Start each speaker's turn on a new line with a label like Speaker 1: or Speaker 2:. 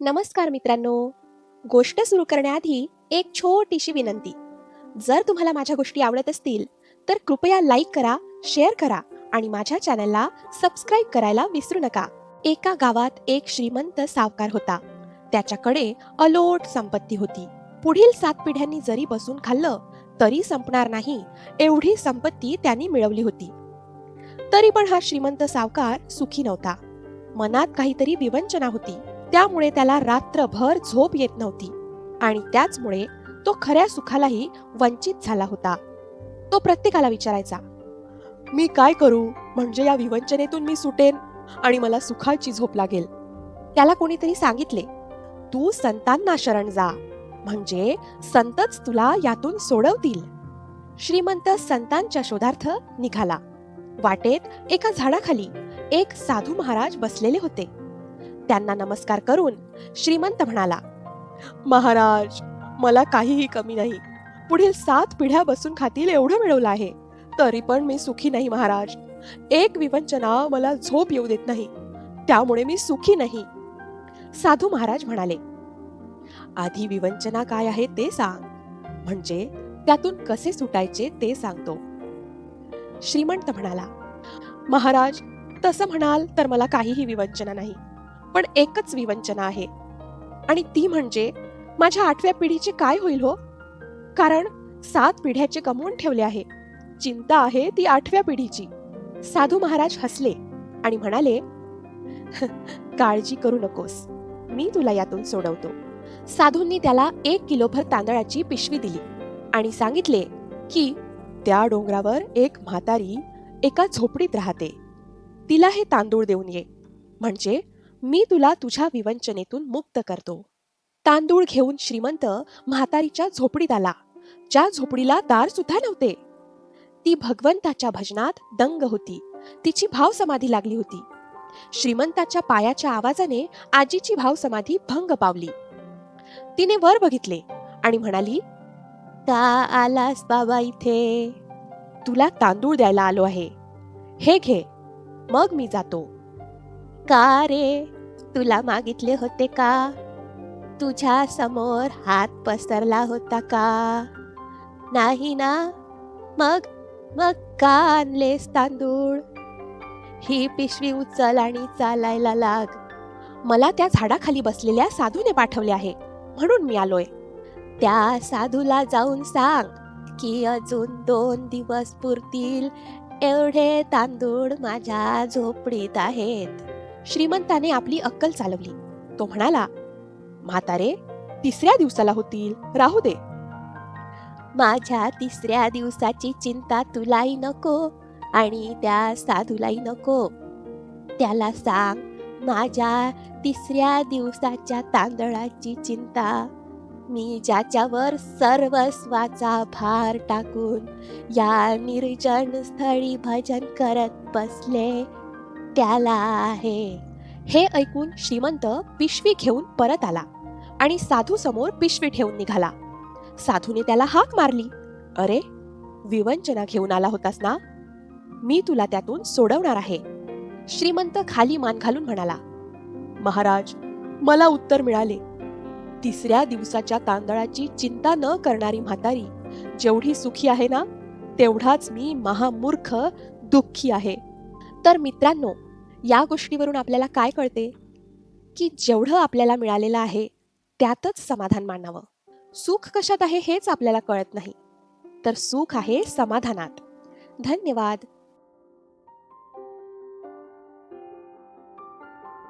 Speaker 1: नमस्कार मित्रांनो. गोष्ट सुरू करण्याआधी एक छोटीशी विनंती. जर तुम्हाला माझ्या गोष्टी आवडत असतील तर कृपया लाईक करा, शेअर करा आणि माझ्या चॅनलला सबस्क्राईब करायला विसरू नका. एका गावात एक श्रीमंत सावकार होता. त्याच्याकडे अलोट संपत्ती होती. पुढील 7 पिढ्यांनी जरी बसून खाल्लं तरी संपणार नाही एवढी संपत्ती त्यांनी मिळवली होती. तरी पण हा श्रीमंत सावकार सुखी नव्हता. मनात काहीतरी विवंचना होती. त्यामुळे त्याला रात्रभर झोप येत नव्हती आणि त्याचमुळे तो खऱ्या सुखालाही वंचित झाला होता. तो प्रत्येकाला विचारायचा, मी काय करू म्हणजे या विवंचनेतून मी सुटेन आणि मला सुखाची झोप लागेल. त्याला कोणीतरी सांगितले, तू संतांना शरण जा, म्हणजे संतच तुला यातून सोडवतील. श्रीमंत संतांच्या शोधार्थ निघाला. वाटेत एका झाडाखाली एक साधू महाराज बसलेले होते. त्यांना नमस्कार करून श्रीमंत म्हणाला, महाराज, मला काहीही कमी नाही. पुढील 7 पिढ्या बसून खातील एवढं मिळवलं आहे, तरी पण मी सुखी नाही महाराज. एक विवंचना मला झोप येऊ देत नाही, त्यामुळे मी सुखी नाही. साधू महाराज म्हणाले, आधी विवंचना काय आहे ते सांग, म्हणजे त्यातून कसे सुटायचे ते सांगतो. श्रीमंत म्हणाला, महाराज, तसं म्हणाल तर मला काहीही विवंचना नाही, पण एकच विवंचना आहे, आणि ती म्हणजे माझ्या 8व्या पिढीचे काय होईल हो. कारण 7 पिढ्याचे कमवून ठेवले आहे. चिंता आहे ती 8व्या पिढीची. साधू महाराज हसले आणि म्हणाले, काळजी करू नकोस, मी तुला यातून सोडवतो. साधूंनी त्याला 1 किलोभर तांदळाची पिशवी दिली आणि सांगितले की त्या डोंगरावर एक म्हातारी एका झोपडीत राहते. तिला हे तांदूळ देऊन ये, म्हणजे मी तुला तुझ्या विवंचनेतून मुक्त करतो. तांदूळ घेऊन श्रीमंत म्हातारीच्या झोपडीत आला, ज्या झोपडीला दार सुद्धा नव्हते. ती भगवंताच्या भजनात दंग होती. तिची भाव समाधी लागली होती. श्रीमंताच्या पायाच्या आवाजाने आजीची भाव समाधी भंग पावली. तिने वर बघितले आणि म्हणाली, का आलास बाबा इथे? तुला तांदूळ द्यायला आलो आहे, हे घे, मग मी जातो. का रे, तुला मागितले होते का? तुझ्या समोर हात पसरला होता का? नाही ना? मग मग का आणलेस तांदूळ? ही पिशवी उचल आणि चालायला लाग. मला त्या झाडाखाली बसलेल्या साधूने पाठवले आहे, म्हणून मी आलोय. त्या साधूला जाऊन सांग की अजून 2 दिवस पुरतील एवढे तांदूळ माझ्या झोपडीत आहेत. श्रीमंताने आपली अक्कल चालवली. तो म्हणाला, म्हातारे, 3ऱ्या दिवसाला होतील, राहू दे. माझ्या 3ऱ्या दिवसाची चिंता तुलाही नको आणि त्या साधूलाही नको. त्याला सांग, माझ्या 3ऱ्या दिवसाच्या तांदळाची चिंता मी ज्याच्यावर सर्वस्वाचा भार टाकून या निर्जन स्थळी भजन करत बसले त्याला आहे. हे ऐकून श्रीमंत पिशवी घेऊन परत आला आणि साधू समोर पिशवी ठेवून निघाला. साधूने त्याला हाक मारली, अरे, विवंचना घेऊन आला होतास ना, मी तुला त्यातून सोडवणार आहे. श्रीमंत खाली मान घालून म्हणाला, महाराज, मला उत्तर मिळाले. 3ऱ्या दिवसाच्या तांदळाची चिंता न करणारी म्हातारी जेवढी सुखी आहे ना, तेवढाच मी महामूर्ख दुःखी आहे. तर मित्रांनो, या गोष्टीवरून आपल्याला काय कळते की जेवढं आपल्याला मिळालेलं आहे त्यातच समाधान मानावं. सुख कशात आहे हेच आपल्याला कळत नाही, तर सुख आहे समाधानात. धन्यवाद.